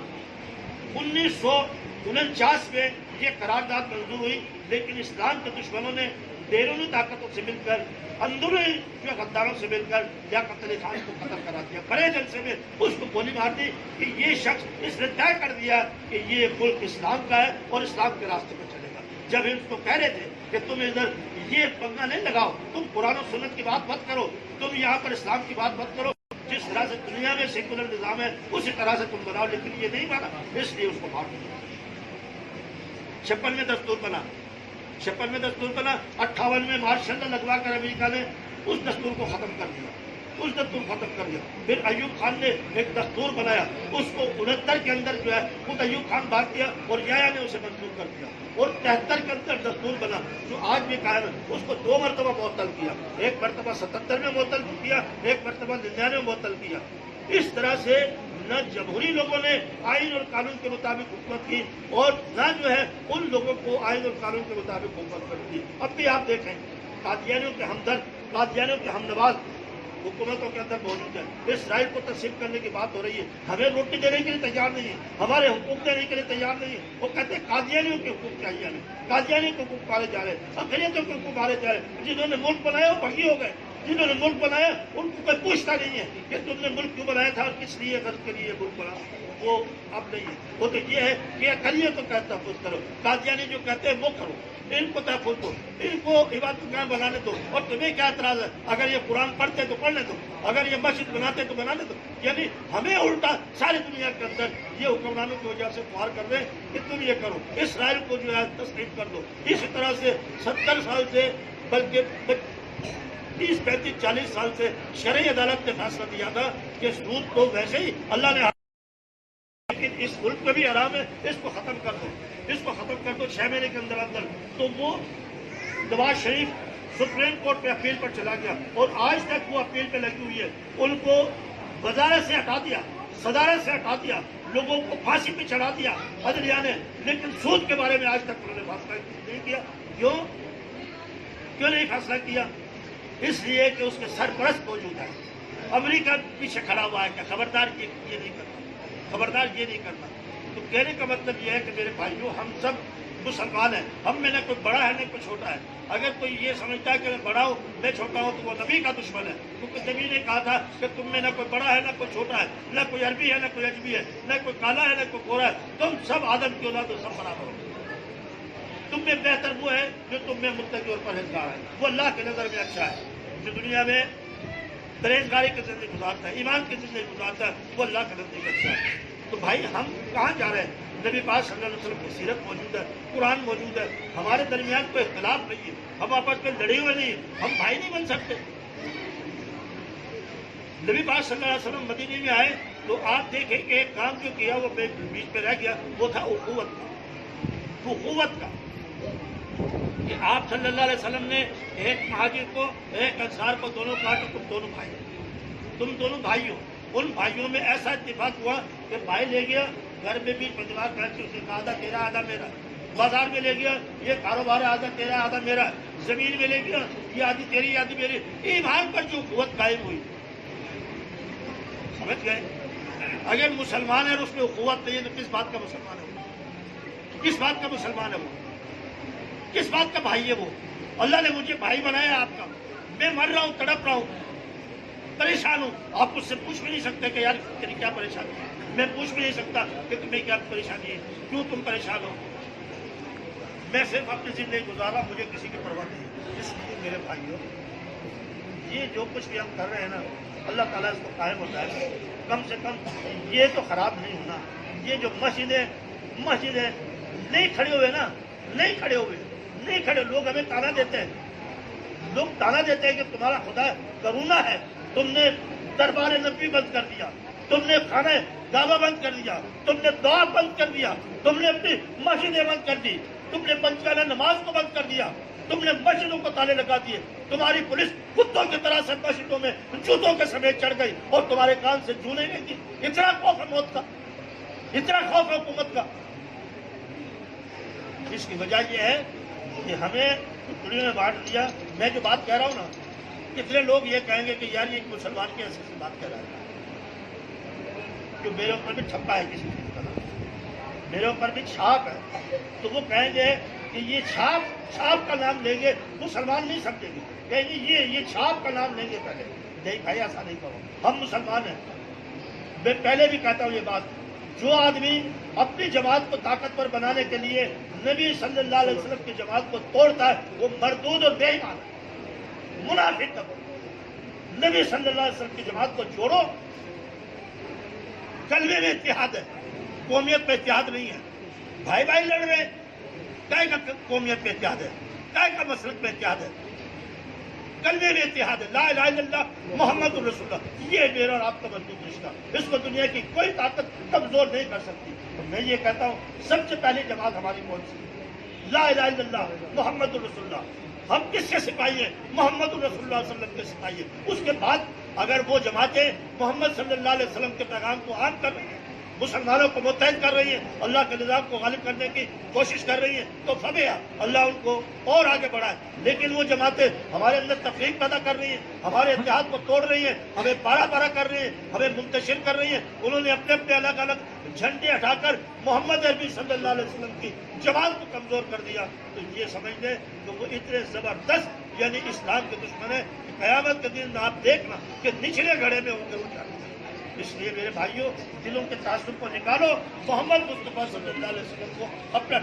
1949 میں یہ قرارداد منظور ہوئی، لیکن اسلام کے دشمنوں نے بیرونی طاقتوں سے مل کر، اندرونی جو غداروں سے مل کر لیاقت علی خان کو قتل کرا دیا. بڑے جلسے میں اس کو گولی مار دی کہ یہ شخص اس نے طے کر دیا کہ یہ ملک اسلام کا ہے اور اسلام کے راستے پر چلے گا. جب اس کو کہہ رہے تھے کہ تم ادھر یہ پنگا نہیں لگاؤ، تم قرآن و سنت کی بات مت کرو، تم یہاں پر اسلام کی بات مت کرو، جس طرح سے دنیا میں سیکولر نظام ہے اسی طرح سے تم بناؤ. لیکن یہ نہیں مانا، اس لیے اس کو مار دیا. 56 میں دستور بنا. 58 میں مارشل لا لگوا کر امریکہ نے اس دستور کو ختم کر دیا. پھر ایوب خان نے ایک دستور بنایا، اس کو 69 کے اندر جو ہے خود ایوب خان بھاگ دیا اور یایا نے اسے منسوخ کر دیا. اور 73 کے اندر دستور بنا جو آج بھی قائم ہے، اس کو 2 مرتبہ معطل کیا. ایک مرتبہ 77 میں معطل کیا، ایک مرتبہ 99 میں معطل کیا. اس طرح سے نہ جمہوری لوگوں نے آئین اور قانون کے مطابق حکومت کی اور نہ جو ہے ان لوگوں کو آئین اور قانون کے مطابق حکومت کرتی. اب بھی آپ دیکھیں قادیانیوں کے ہمدرد، قادیانیوں کے ہم نواز حکومتوں کے اندر موجود ہے. اسرائیل کو تسلیم کرنے کی بات ہو رہی ہے، ہمیں روٹی دینے کے لیے تیار نہیں ہے، ہمارے حقوق دینے کے لیے تیار نہیں ہے. وہ کہتے ہیں قادیانیوں کے حقوق چاہیے ہمیں، قادیانیوں کے حقوق مارے جا رہے ہیں، اقلیتوں کے حقوق مارے جا رہے ہیں. جنہوں نے ملک بنایا وہ بھگی ہو گئے، جنہوں نے ملک بنایا ان کو کوئی پوچھتا نہیں ہے کہ تم نے ملک کیوں بنایا تھا اور کس لیے غرض کے لیے ملک بنا. وہ اب نہیں ہے. وہ تو یہ ہے کہ اقلیتوں کا تحفظ کرو، قادیانی جو کہتے ہیں وہ کرو، ان کو تحفظ دو، ان کو عبادت گاہ بنانے دو. اور تمہیں کیا اعتراض ہے؟ اگر یہ قرآن پڑھتے تو پڑھنے دو، اگر یہ مسجد بناتے تو بنانے دو. یعنی ہمیں الٹا ساری دنیا کے اندر یہ حکمرانوں کی وجہ سے گہار کر رہے ہیں کہ تم یہ کرو، اسرائیل کو جو ہے تسلیم کر دو. اسی طرح سے 70 سال سے بلکہ 30 35 40 سال سے شرعی عدالت نے فیصلہ دیا تھا کہ سود تو ویسے ہی اللہ نے، لیکن اس ملک میں بھی حرام ہے، اس کو ختم کر دو، 6 مہینے کے اندر اندر. تو وہ نواز شریف سپریم کورٹ پہ اپیل پر چلا گیا اور آج تک وہ اپیل پہ لگی ہوئی ہے. ان کو وزارت سے ہٹا دیا، صدارت سے ہٹا دیا، لوگوں کو پھانسی پہ چڑھا دیا عدلیہ نے، لیکن سود کے بارے میں آج تک انہوں نے فیصلہ نہیں کیا. کیوں نہیں فیصلہ کیا؟ اس لیے کہ اس کے سرپرست موجود ہے. امریکہ پیچھے کھڑا ہوا ہے کہ خبردار یہ نہیں کرنا، خبردار یہ نہیں کرنا. تو کہنے کا مطلب یہ ہے کہ میرے بھائیوں، ہم سب مسلمان ہیں. ہم میں نہ کوئی بڑا ہے نہ کوئی چھوٹا ہے. اگر کوئی یہ سمجھتا ہے کہ میں بڑا ہوں میں چھوٹا ہوں تو وہ نبی کا دشمن ہے. کیونکہ نبی نے کہا تھا کہ تم میں نہ کوئی بڑا ہے نہ کوئی چھوٹا ہے، نہ کوئی عربی ہے نہ کوئی اجمی ہے، نہ کوئی کالا ہے نہ کوئی گورا ہے، تم سب آدم کی اولاد ہو، سب برابر ہو. تم میں بہتر وہ ہے جو تم میں متقی اور پرہیزگار ہے. وہ اللہ کی نظر میں اچھا ہے. جو دنیا میں پرہیزگاری کی زندگی گزارتا ہے، ایمان کی زندگی گزارتا ہے، وہ اللہ کے نزدیک اچھا ہے. تو بھائی ہم کہاں جا رہے ہیں؟ نبی پاک صلی اللہ علیہ وسلم کی سیرت موجود ہے، قرآن موجود ہے. ہمارے درمیان کوئی اختلاف نہیں ہے، ہم آپس میں لڑے ہوئے نہیں ہیں، ہم بھائی نہیں بن سکتے. نبی پاک صلی اللہ علیہ وسلم مدینے میں آئے تو آپ دیکھیں کہ ایک کام جو کیا وہ بیچ میں رہ گیا، وہ تھا اخوت کا. اخوت کا کہ آپ صلی اللہ علیہ وسلم نے ایک مہاجر کو ایک انصار کو دونوں کہا کہ تم دونوں بھائی ہو. ان بھائیوں میں ایسا اتفاق ہوا کہ بھائی لے گیا گھر میں بھی پنجوار کر کے، اسے کہا آدھا تیرا آدھا میرا. بازار میں لے گیا، یہ کاروبار ہے، آدھا تیرا آدھا میرا. زمین میں لے گیا، یہ آدھی تیری آدھی میری. ایمان پر جو قوت قائم ہوئی، سمجھ گئے؟ اگر مسلمان ہے اور اس میں قوت نہیں ہے تو کس بات کا مسلمان ہے وہ؟ کس بات کا مسلمان ہے وہ؟ کس بات کا بھائی ہے وہ؟ اللہ نے مجھے بھائی بنایا آپ کا. میں مر رہا ہوں، تڑپ رہا ہوں، پریشان ہوں. آپ مجھ سے پوچھ بھی نہیں سکتے کہ یار تیری کیا پریشانی ہے. میں پوچھ بھی نہیں سکتا کہ تمہیں کیا پریشانی ہے، کیوں تم پریشان ہو. میں صرف اپنی زندگی گزارا، مجھے کسی کی پرواہ نہیں. اس لیے میرے بھائیوں، یہ جو کچھ بھی ہم کر رہے ہیں نا، اللہ تعالیٰ اس کو قائم ہوتا ہے. کم سے کم یہ تو خراب نہیں ہونا. یہ جو مسجدیں نہیں کھڑے ہوئے نا، نہیں کھڑے. لوگ ہمیں تانا دیتے ہیں کہ تمہارا خدا کرونا ہے، تم نے دربار نبی بند کر دیا، تم نے کھانا دعویٰ بند کر دیا، تم نے دعا بند کر دیا، تم نے اپنی مسجدیں بند کر دی، تم نے پنجگانہ نماز کو بند کر دیا، تم نے مسجدوں کو تالے لگا دیے. تمہاری پولیس کتوں کی طرح سے مسجدوں میں جوتوں کے سمیت چڑھ گئی اور تمہارے کان سے جوں نہیں لگی. اتنا خوف ہے موت کا، اتنا خوف ہے حکومت کا. اس کی وجہ یہ ہے کہ ہمیں دنیا میں بانٹ دیا. میں جو بات کہہ رہا ہوں نا، کتنے لوگ یہ کہیں گے کہ یار یہ ایک مسلمان کی حیثیت سے بات کر رہا ہے، جو میرے اوپر بھی چھپا ہے کسی چیز کا، میرے اوپر بھی چھاپ ہے. تو وہ کہیں گے کہ یہ چھاپ کا نام لیں گے، مسلمان نہیں سمجھیں گے. کہیں گے یہ چھاپ کا نام لیں گے پہلے. نہیں بھائی، ایسا نہیں کرو، ہم مسلمان ہیں. میں پہلے بھی کہتا ہوں یہ بات، جو آدمی اپنی جماعت کو طاقتور بنانے کے لیے نبی صلی اللہ علیہ وسلم کی جماعت کو توڑتا ہے، وہ مردود اور بے ایمان ہے، منافق ہے. نبی صلی اللہ علیہ وسلم کی جماعت کو جوڑو. کلمے میں اتحاد ہے، قومیت پہ اتحاد نہیں ہے. بھائی لڑ رہے ہیں، کائے کا قومیت پہ اتحاد ہے، کائے کا مسلک پہ اتحاد ہے. کلمے میں اتحاد ہے، لا الہ الا اللہ محمد رسول اللہ. یہ میرا اور آپ کا مضبوط رشتہ، اس کو دنیا کی کوئی طاقت کمزور نہیں کر سکتی. تو میں یہ کہتا ہوں، سب سے پہلی جماعت ہماری کون سی؟ لا الہ الا اللہ محمد رسول اللہ. ہم کس کے سپاہی ہیں؟ محمد رسول اللہ صلی اللہ علیہ وسلم کے سپاہی ہیں. اس کے بعد اگر وہ جماعتیں محمد صلی اللہ علیہ وسلم کے پیغام کو عام کر رہی ہیں، مسلمانوں کو متحد کر رہی ہیں، اللہ کے نظام کو غالب کرنے کی کوشش کر رہی ہیں، تو فبیا اللہ ان کو اور آگے بڑھائے. لیکن وہ جماعتیں ہمارے اندر تفریق پیدا کر رہی ہیں، ہمارے اتحاد کو توڑ رہی ہیں، ہمیں پارا کر رہی ہیں، ہمیں منتشر کر رہی ہیں. انہوں نے اپنے الگ الگ جھنڈے ہٹا کر محمد عربی صلی اللہ علیہ وسلم کی جماعت کو کمزور کر دیا. تو یہ سمجھ لیں کہ وہ اتنے زبردست یعنی اسلام کے دشمن ہے کہ قیامت کے دن آپ دیکھنا کہ نچلے گھڑے میں ان کے اٹھ جاتے ہیں. اس لیے میرے بھائیوں، دلوں کے تعصب کو نکالو. محمد مصطفیٰ صلی اللہ علیہ وسلم کو اپنا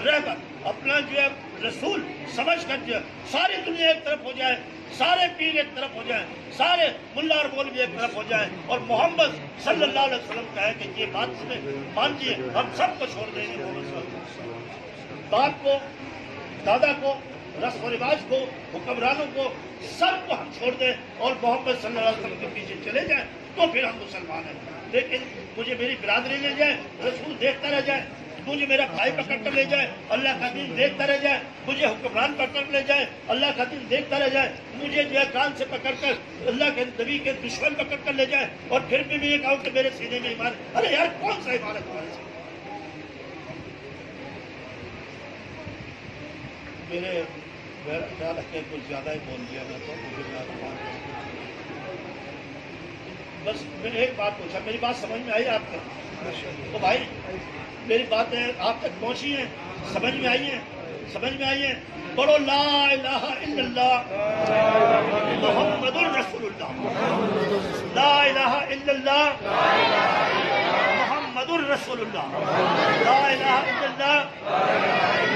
رہبر اپنا جو ہے رسول سمجھ کر جو ہے ساری دنیا ایک طرف ہو جائے، سارے پیر ایک طرف ہو جائیں، سارے ملا اور مولوی ایک طرف ہو جائیں، اور محمد صلی اللہ علیہ وسلم کہے کہ یہ بات مانیے، ہم سب کو چھوڑ دیں گے. باپ کو، دادا کو، رسم و رواج کو، حکمرانوں کو، سب کو ہم چھوڑ دیں اور محمد صلی اللہ علیہ وسلم کے پیچھے چلے جائیں، تو پھر ہم مسلمان ہیں. لیکن مجھے میری برادری لے جائے، رسول دیکھتا رہ جائے، مجھے میرا بھائی پکڑ کر لے جائے، اللہ کا دین دیکھتا رہ جائے، مجھے حکمران پکڑ کر لے جائے، اللہ کا دین دیکھتا رہ جائے، مجھے جو ہے کان سے پکڑ کر اللہ کے نبی کے دشمن پکڑ کر لے جائے، اور پھر بھی یہ کہوں کہ میرے سینے میں ایمان. ارے یار، کون سا ایمان ہے تمہارے سینے؟ میرے میرا خیال ہے کہ کچھ زیادہ ہی بول دیا میں تو مجھے بس میں نے ایک بات پوچھا، میری بات سمجھ میں آئی آپ کو؟ تو بھائی میری باتیں آپ تک پہنچی ہیں، سمجھ میں آئی ہیں؟ سمجھ میں آئی ہیں؟ بڑو لا الہ الا اللہ محمد الرسول اللہ، لا الہ الا اللہ محمد الرسول اللہ، لا الہ الا اللہ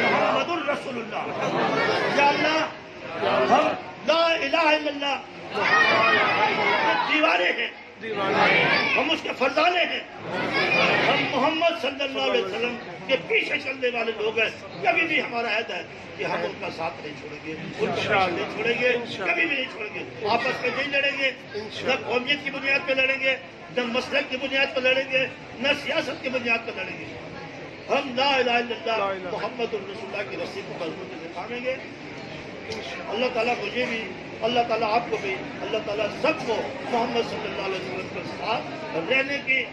محمد الرسول اللہ۔ یا اللہ ہم لا الہ الا اللہ دیوانے ہیں، ہم اس کے فرزانے ہیں، ہم محمد صلی اللہ علیہ وسلم کے پیچھے چلنے والے لوگ ہیں۔ کبھی بھی ہمارا عہد ہے کہ ہم ان کا ساتھ نہیں چھوڑیں گے، ان کو نہیں چھوڑیں گے، کبھی بھی نہیں چھوڑیں گے۔ آپس میں نہیں لڑیں گے، نہ قومیت کی بنیاد پہ لڑیں گے، نہ مسلک کی بنیاد پہ لڑیں گے، نہ سیاست کی بنیاد پہ لڑیں گے۔ ہم لا الہ الا اللہ محمد الرسول اللہ کی رسی کو مضبوطی سے تھامیں گے۔ اللہ تعالیٰ مجھے بھی، اللہ تعالیٰ آپ کو بھی، اللہ تعالیٰ سب کو محمد صلی اللہ علیہ وسلم کے ساتھ رہنے کی،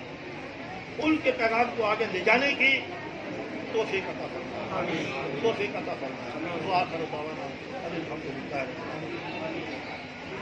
ان کے پیغام کو آگے لے جانے کی توفیق عطا فرمائے، توفیق عطا فرمائے۔ آخر دعوانا الحمدللہ۔